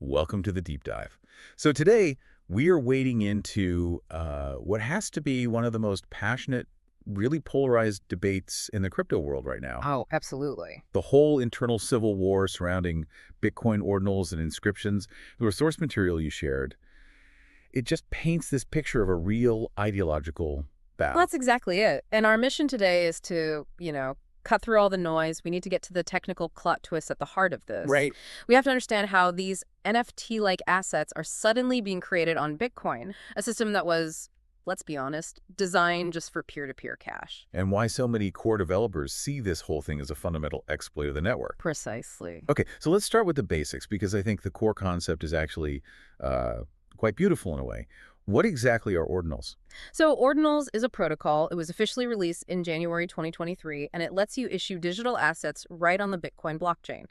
Welcome to the deep dive. So today we are wading into what has to be one of the most passionate, really polarized debates in the crypto world right now. Oh, absolutely. The whole internal civil war surrounding Bitcoin Ordinals and inscriptions, the resource material you shared, it just paints this picture of a real ideological Well, battle. that's exactly it. And our mission today is to, cut through all the noise. We need to get to the technical plot twist at the heart of this. Right. We have to understand how these NFT-like assets are suddenly being created on Bitcoin, a system that was, let's be honest, designed just for peer-to-peer cash. And why so many core developers see this whole thing as a fundamental exploit of the network. Precisely. Okay, so let's start with the basics because I think the core concept is actually quite beautiful in a way. What exactly are ordinals? So Ordinals is a protocol. It was officially released in January 2023, and it lets you issue digital assets right on the Bitcoin blockchain.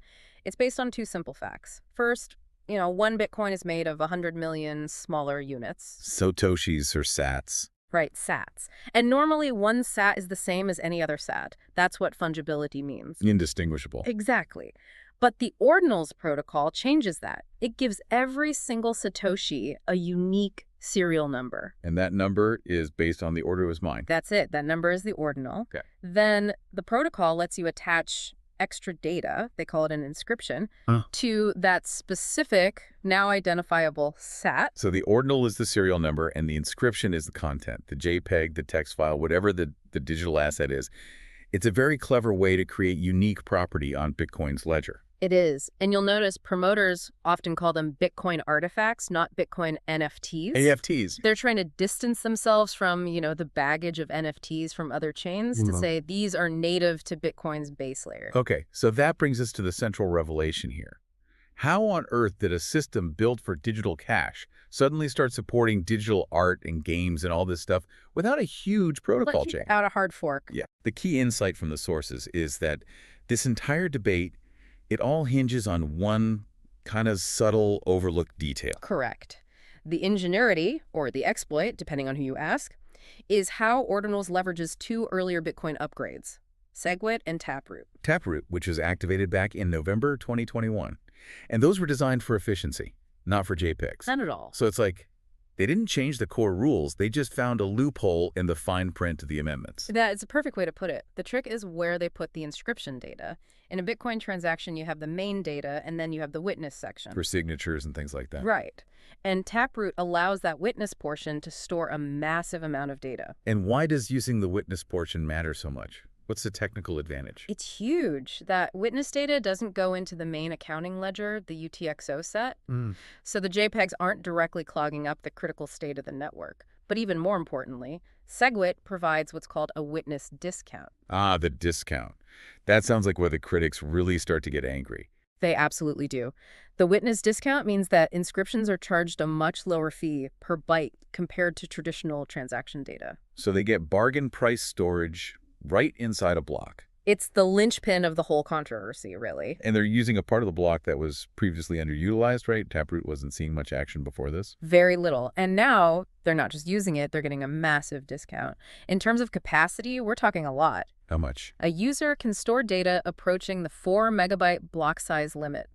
It's based on two simple facts. First, one Bitcoin is made of 100 million smaller units. Satoshis or sats. Right, sats. And normally one sat is the same as any other sat. That's what fungibility means. Indistinguishable. Exactly. But the Ordinals protocol changes that. It gives every single Satoshi a unique serial number. And that number is based on the order it was mined. That's it. That number is the ordinal. Okay. Then the protocol lets you attach extra data, they call it an inscription, to that specific, now identifiable SAT. So the ordinal is the serial number and the inscription is the content, the JPEG, the text file, whatever the digital asset is. It's a very clever way to create unique property on Bitcoin's ledger. It is. And you'll notice promoters often call them Bitcoin artifacts, not Bitcoin NFTs. AFTs. They're trying to distance themselves from, the baggage of NFTs from other chains to say these are native to Bitcoin's base layer. Okay, so that brings us to the central revelation here. How on earth did a system built for digital cash suddenly start supporting digital art and games and all this stuff without a huge protocol chain? Out a hard fork. Yeah. The key insight from the sources is that this entire debate, it all hinges on one kind of subtle, overlooked detail. Correct. The ingenuity, or the exploit, depending on who you ask, is how Ordinals leverages two earlier Bitcoin upgrades, SegWit and Taproot. Taproot, which was activated back in November 2021. And those were designed for efficiency, not for JPEGs. Not at all. So it's like they didn't change the core rules. They just found a loophole in the fine print of the amendments. That is a perfect way to put it. The trick is where they put the inscription data. In a Bitcoin transaction, you have the main data, and then you have the witness section. For signatures and things like that. Right. And Taproot allows that witness portion to store a massive amount of data. And why does using the witness portion matter so much? What's the technical advantage? It's huge. That witness data doesn't go into the main accounting ledger, the UTXO set. So the JPEGs aren't directly clogging up the critical state of the network. But even more importantly, SegWit provides what's called a witness discount. Ah, the discount. That sounds like where the critics really start to get angry. They absolutely do. The witness discount means that inscriptions are charged a much lower fee per byte compared to traditional transaction data. So they get bargain price storage right inside a block. It's the linchpin of the whole controversy, really. And they're using a part of the block that was previously underutilized, right? Taproot wasn't seeing much action before this. Very little. And now they're not just using it, they're getting a massive discount. In terms of capacity, we're talking a lot. How much? A user can store data approaching the 4 megabyte block size limit.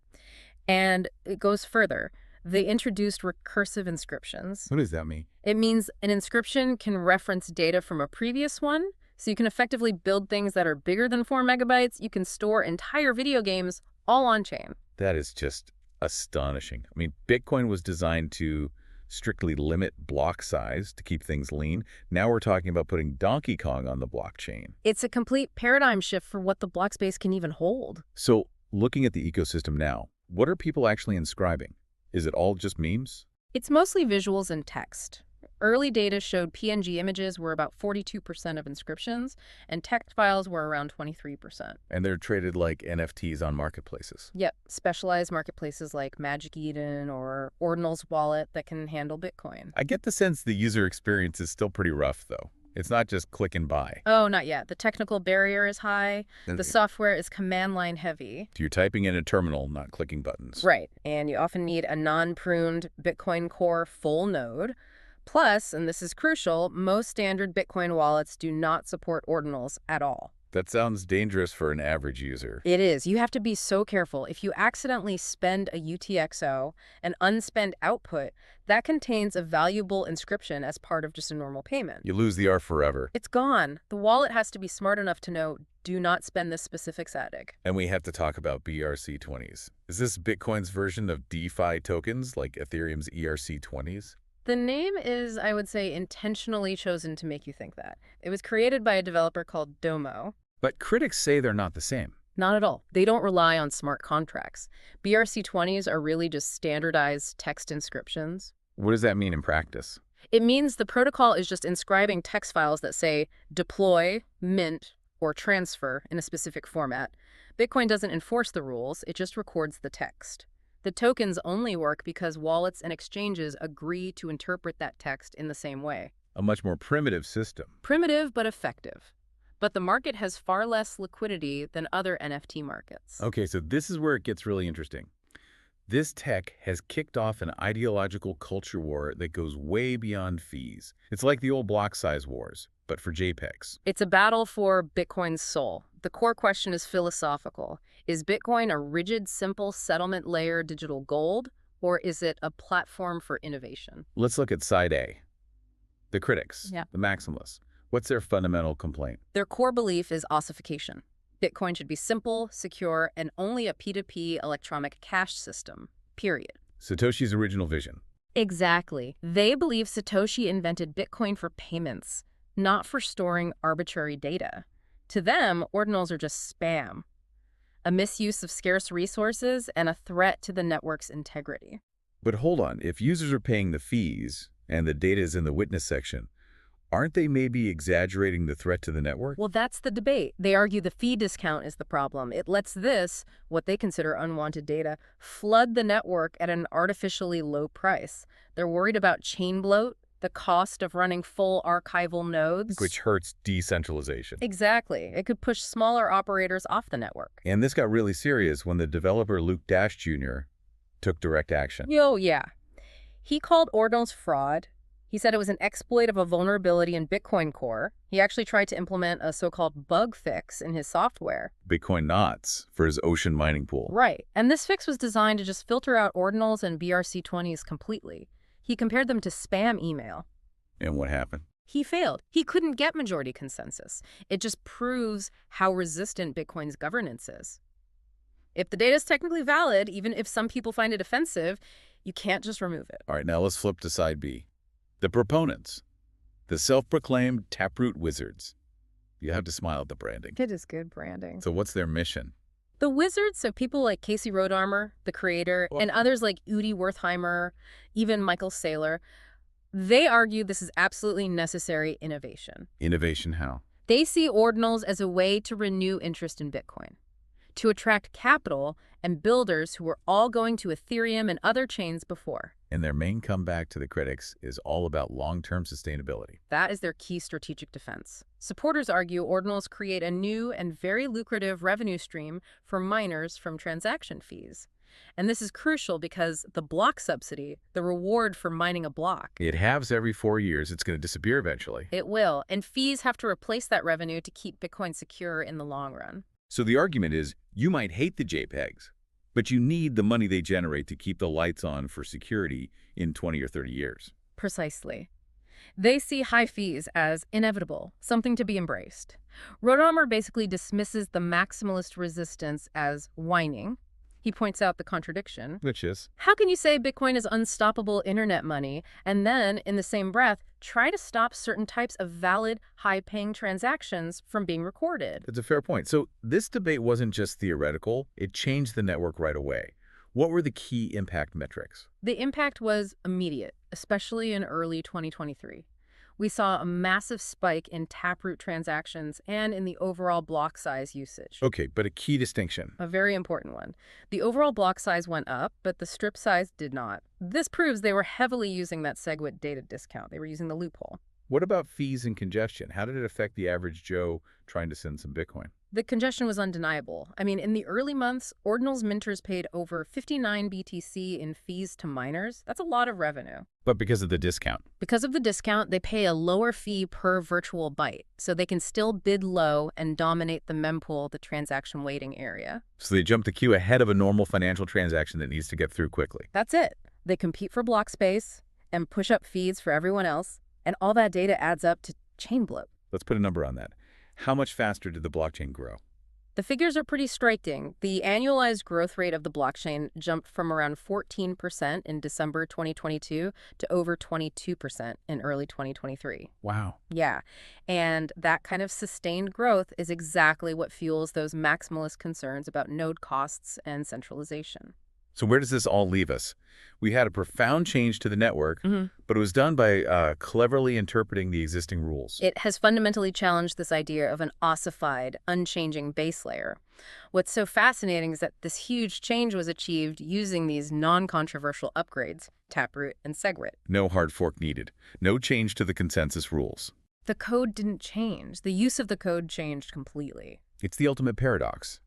And it goes further. They introduced recursive inscriptions. What does that mean? It means an inscription can reference data from a previous one. So you can effectively build things that are bigger than 4 megabytes. You can store entire video games all on-chain. That is just astonishing. I mean, Bitcoin was designed to strictly limit block size to keep things lean. Now we're talking about putting Donkey Kong on the blockchain. It's a complete paradigm shift for what the block space can even hold. So looking at the ecosystem now, what are people actually inscribing? Is it all just memes? It's mostly visuals and text. Early data showed PNG images were about 42% of inscriptions, and text files were around 23%. And they're traded like NFTs on marketplaces. Yep, specialized marketplaces like Magic Eden or Ordinals Wallet that can handle Bitcoin. I get the sense the user experience is still pretty rough, though. It's not just click and buy. Oh, not yet. The technical barrier is high. The software is command line heavy. You're typing in a terminal, not clicking buttons. Right, and you often need a non-pruned Bitcoin Core full node. Plus, and this is crucial, most standard Bitcoin wallets do not support ordinals at all. That sounds dangerous for an average user. It is. You have to be so careful. If you accidentally spend a UTXO, an unspent output, that contains a valuable inscription as part of just a normal payment. You lose the art forever. It's gone. The wallet has to be smart enough to know, do not spend this specific static. And we have to talk about BRC20s. Is this Bitcoin's version of DeFi tokens like Ethereum's ERC20s? The name is, I would say, intentionally chosen to make you think that. It was created by a developer called Domo. But critics say they're not the same. Not at all. They don't rely on smart contracts. BRC20s are really just standardized text inscriptions. What does that mean in practice? It means the protocol is just inscribing text files that say deploy, mint, or transfer in a specific format. Bitcoin doesn't enforce the rules, it just records the text. The tokens only work because wallets and exchanges agree to interpret that text in the same way. A much more primitive system. Primitive, but effective. But the market has far less liquidity than other NFT markets. Okay, so this is where it gets really interesting. This tech has kicked off an ideological culture war that goes way beyond fees. It's like the old block size wars, but for JPEGs. It's a battle for Bitcoin's soul. The core question is philosophical. Is Bitcoin a rigid, simple settlement layer digital gold, or is it a platform for innovation? Let's look at side A. The critics, the maximalists. What's their fundamental complaint? Their core belief is ossification. Bitcoin should be simple, secure, and only a P2P electronic cash system, period. Satoshi's original vision. Exactly. They believe Satoshi invented Bitcoin for payments, not for storing arbitrary data. To them, ordinals are just spam, a misuse of scarce resources, and a threat to the network's integrity. But hold on, if users are paying the fees and the data is in the witness section, aren't they maybe exaggerating the threat to the network? Well, that's the debate. They argue the fee discount is the problem. It lets this, what they consider unwanted data, flood the network at an artificially low price. They're worried about chain bloat, the cost of running full archival nodes. Which hurts decentralization. Exactly. It could push smaller operators off the network. And this got really serious when the developer Luke Dash Jr. took direct action. Yeah. He called ordinals fraud. He said it was an exploit of a vulnerability in Bitcoin Core. He actually tried to implement a so-called bug fix in his software. Bitcoin knots for his ocean mining pool. Right. And this fix was designed to just filter out ordinals and BRC20s completely. He compared them to spam email. And what happened? He failed. He couldn't get majority consensus. It just proves how resistant Bitcoin's governance is. If the data is technically valid, even if some people find it offensive, you can't just remove it. All right, now let's flip to side B. The proponents, the self-proclaimed Taproot wizards. You have to smile at the branding. It is good branding. So what's their mission? The wizards, so people like Casey Rodarmor, the creator, and others like Udi Wertheimer, even Michael Saylor, they argue this is absolutely necessary innovation. Innovation how? They see ordinals as a way to renew interest in Bitcoin, to attract capital and builders who were all going to Ethereum and other chains before. And their main comeback to the critics is all about long-term sustainability. That is their key strategic defense. Supporters argue ordinals create a new and very lucrative revenue stream for miners from transaction fees. And this is crucial because the block subsidy, the reward for mining a block, It halves every 4 years. It's going to disappear eventually. it will, and fees have to replace that revenue to keep Bitcoin secure in the long run. So the argument is, you might hate the JPEGs, but you need the money they generate to keep the lights on for security in 20 or 30 years. Precisely. They see high fees as inevitable, something to be embraced. Rodarmor basically dismisses the maximalist resistance as whining. He points out the contradiction. Which is? How can you say Bitcoin is unstoppable internet money and then, in the same breath, try to stop certain types of valid, high-paying transactions from being recorded? That's a fair point. So this debate wasn't just theoretical. It changed the network right away. What were the key impact metrics? The impact was immediate, especially in early 2023. We saw a massive spike in Taproot transactions and in the overall block size usage. Okay, but a key distinction. A very important one. The overall block size went up, but the strip size did not. This proves they were heavily using that SegWit data discount. They were using the loophole. What about fees and congestion? How did it affect the average Joe trying to send some Bitcoin? The congestion was undeniable. I mean, in the early months, Ordinals minters paid over 59 BTC in fees to miners. That's a lot of revenue. But because of the discount. Because of the discount, they pay a lower fee per virtual byte, so they can still bid low and dominate the mempool, the transaction waiting area. So they jump the queue ahead of a normal financial transaction that needs to get through quickly. That's it. They compete for block space and push up fees for everyone else, and all that data adds up to chain bloat. Let's put a number on that. How much faster did the blockchain grow? The figures are pretty striking. The annualized growth rate of the blockchain jumped from around 14% in December 2022 to over 22% in early 2023. Wow. Yeah, and that kind of sustained growth is exactly what fuels those maximalist concerns about node costs and centralization. So where does this all leave us? We had a profound change to the network, Mm-hmm. but it was done by cleverly interpreting the existing rules. It has fundamentally challenged this idea of an ossified, unchanging base layer. What's so fascinating is that this huge change was achieved using these non-controversial upgrades, Taproot and SegWit. No hard fork needed. No change to the consensus rules. The code didn't change. The use of the code changed completely. It's the ultimate paradox.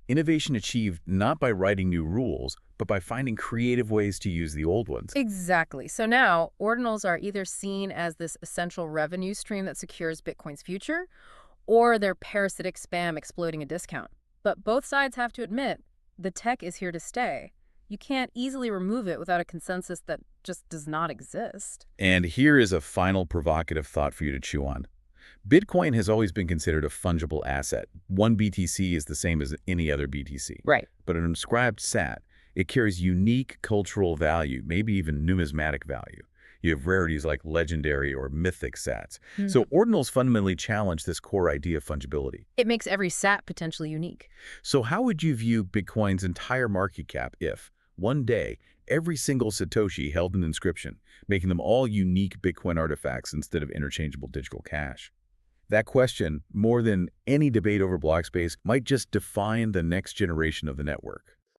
Innovation achieved not by writing new rules, but by finding creative ways to use the old ones. Exactly. So now, ordinals are either seen as this essential revenue stream that secures Bitcoin's future, or they're parasitic spam exploiting a discount. But both sides have to admit, the tech is here to stay. You can't easily remove it without a consensus that just does not exist. And here is a final provocative thought for you to chew on. Bitcoin has always been considered a fungible asset. One BTC is the same as any other BTC. Right. But an inscribed SAT, it carries unique cultural value, maybe even numismatic value. You have rarities like legendary or mythic SATs. So ordinals fundamentally challenge this core idea of fungibility. It makes every SAT potentially unique. So how would you view Bitcoin's entire market cap if, one day, every single Satoshi held an inscription, making them all unique Bitcoin artifacts instead of interchangeable digital cash? That question, more than any debate over block space, might just define the next generation of the network.